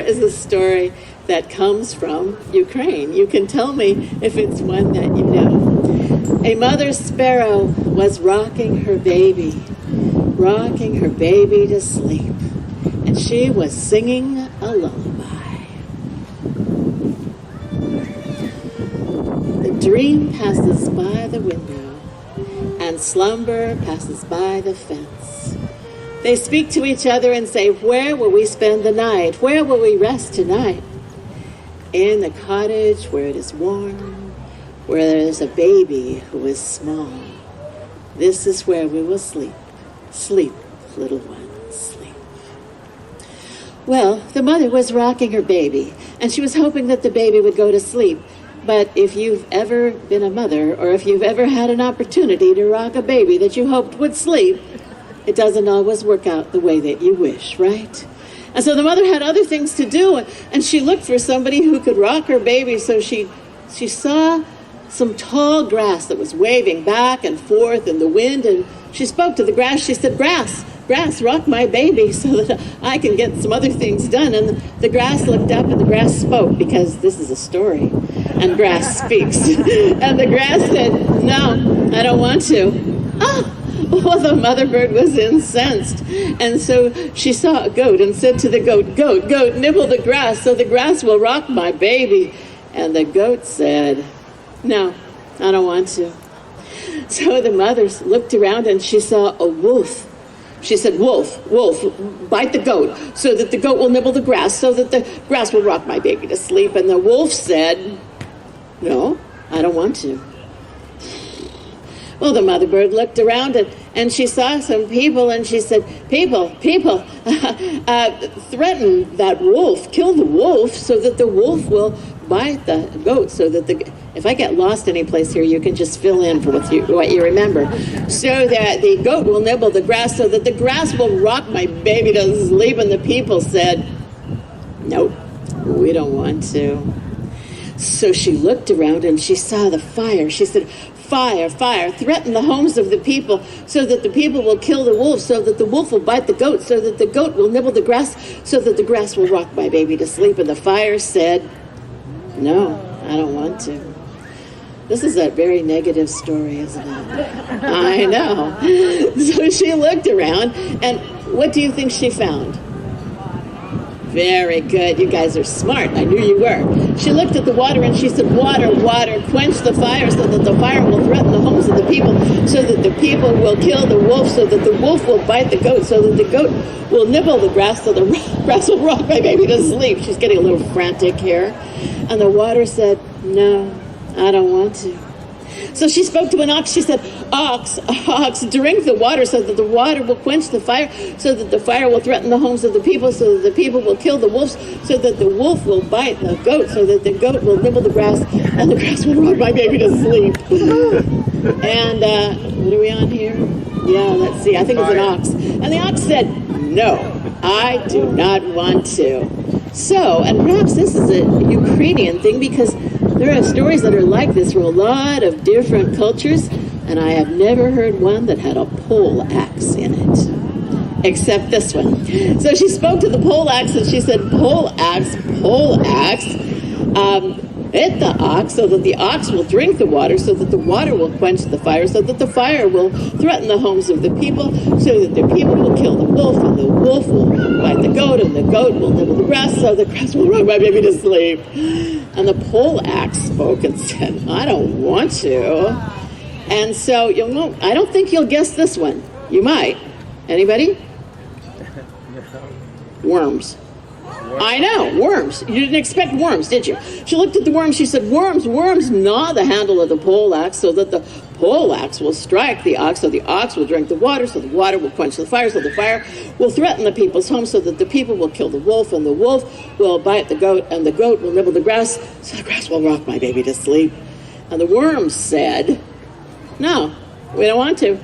is a story that comes from Ukraine. You can tell me if it's one that you know. A mother sparrow was rocking her baby to sleep, and she was singing a lullaby. The dream passes by the window, and slumber passes by the fence. They speak to each other and say, "Where will we spend the night? Where will we rest tonight?" In the cottage where it is warm, where there is a baby who is small. This is where we will sleep. Sleep, little one, sleep. Well, the mother was rocking her baby, and she was hoping that the baby would go to sleep. But if you've ever been a mother, or if you've ever had an opportunity to rock a baby that you hoped would sleep, it doesn't always work out the way that you wish, right? And so the mother had other things to do, and she looked for somebody who could rock her baby. So she saw some tall grass that was waving back and forth in the wind, and she spoke to the grass. She said, "Grass, grass, rock my baby so that I can get some other things done." And the grass looked up, and the grass spoke, because this is a story, and grass speaks. And the grass said, "No, I don't want to." Oh! Well, the mother bird was incensed, and so she saw a goat and said to the goat, "Goat, goat, nibble the grass so the grass will rock my baby." And the goat said, "No, I don't want to." So the mother looked around and she saw a wolf. She said, "Wolf, wolf, bite the goat so that the goat will nibble the grass so that the grass will rock my baby to sleep." And the wolf said, "No, I don't want to." Well, the mother bird looked around and she saw some people, and she said, People, threaten that wolf, kill the wolf so that the wolf will bite the goat, so that if I get lost any place here, you can just fill in for what you remember. So that the goat will nibble the grass so that the grass will rock my baby to sleep. And the people said, "Nope, we don't want to." So she looked around and she saw the fire. She said, "Fire, fire, threaten the homes of the people so that the people will kill the wolf, so that the wolf will bite the goat, so that the goat will nibble the grass, so that the grass will rock my baby to sleep." And the fire said, "No, I don't want to." This is a very negative story, isn't it? I know. So she looked around, and what do you think she found? Very good. You guys are smart. I knew you were. She looked at the water and she said, "Water, water, quench the fire so that the fire will threaten the homes of the people, so that the people will kill the wolf, so that the wolf will bite the goat, so that the goat will nibble the grass, so the grass will rock my baby to sleep." She's getting a little frantic here. And the water said, "No, I don't want to." So she spoke to an ox. She said, "Ox, ox, drink the water so that the water will quench the fire, so that the fire will threaten the homes of the people, so that the people will kill the wolves, so that the wolf will bite the goat, so that the goat will nibble the grass, and the grass will rock my baby to sleep." And what are we on here? Yeah, let's see. I think it's an ox. And the ox said, "No, I do not want to." So, and perhaps this is a Ukrainian thing, because there are stories that are like this from a lot of different cultures, and I have never heard one that had a pole axe in it, except this one. So she spoke to the pole axe and she said, pole axe, hit the ox so that the ox will drink the water, so that the water will quench the fire, so that the fire will threaten the homes of the people, so that the people will kill the wolf, and the wolf will bite the goat, and the goat will nibble the grass, so the grass will rock my baby to sleep. And the pole axe spoke and said, "I don't want to." And so I don't think you'll guess this one. You might. Anybody? Worms. I know, worms. You didn't expect worms, did you? She looked at the worms. She said, "Worms, worms, gnaw the handle of the pole axe so that the pole axe will strike the ox, so the ox will drink the water, so the water will quench the fire, so the fire will threaten the people's homes, so that the people will kill the wolf, and the wolf will bite the goat, and the goat will nibble the grass, so the grass will rock my baby to sleep." And the worms said, "No, we don't want to."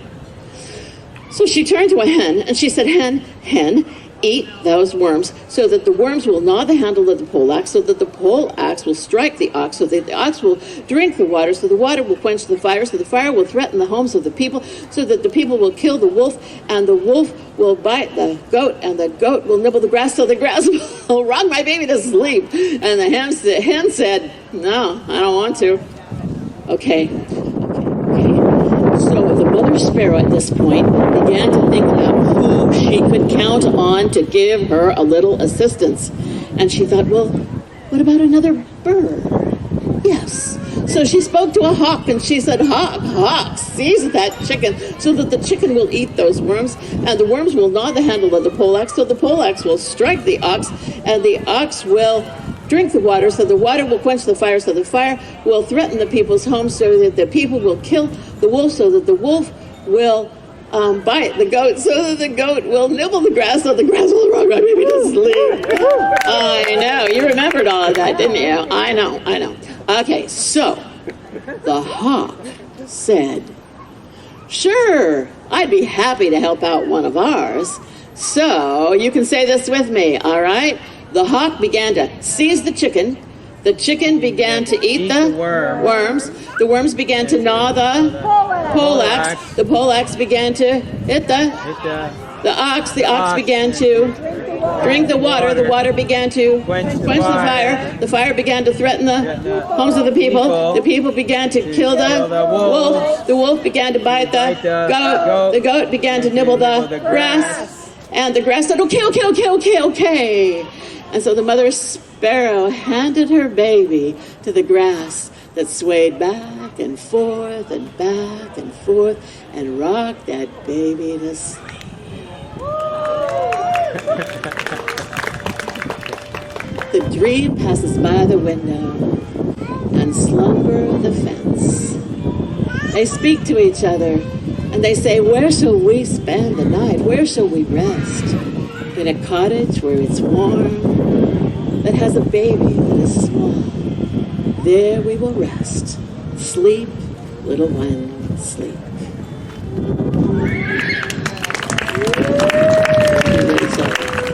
So she turned to a hen and she said, "Hen, hen, eat those worms, so that the worms will gnaw the handle of the poleaxe, so that the poleaxe will strike the ox, so that the ox will drink the water, so the water will quench the fire, so the fire will threaten the homes of the people, so that the people will kill the wolf, and the wolf will bite the goat, and the goat will nibble the grass, so the grass will rock my baby to sleep. And the hen said, no, I don't want to. Okay. So the mother sparrow at this point began to think about who she could count on to give her a little assistance. And she thought, well, what about another bird? Yes. So she spoke to a hawk and she said, hawk, seize that chicken so that the chicken will eat those worms, and the worms will gnaw the handle of the poleaxe, so the poleaxe will strike the ox, and the ox will drink the water, so the water will quench the fire, so the fire will threaten the people's homes, so that the people will kill the wolf, so that the wolf will bite the goat, so that the goat will nibble the grass, so the grass will rock my baby to sleep. I know, you remembered all of that, didn't you? I know. Okay, so the hawk said, sure, I'd be happy to help out one of ours. So you can say this with me, all right? The hawk began to seize the chicken. The chicken began to eat the worms. The worms began to gnaw the poleaxe. The poleaxe began to hit the ox. The ox began to drink the water. The water began to quench the fire. The fire began to threaten the homes of the people. The people began to kill the wolf. The wolf began to bite the goat. The goat began to nibble the grass. And the grass said, okay. And so the mother sparrow handed her baby to the grass that swayed back and forth and back and forth and rocked that baby to sleep. The dream passes by the window and slumber the fence. They speak to each other and they say, where shall we spend the night? Where shall we rest? In a cottage where it's warm, that has a baby that is small. There we will rest. Sleep, little one, sleep.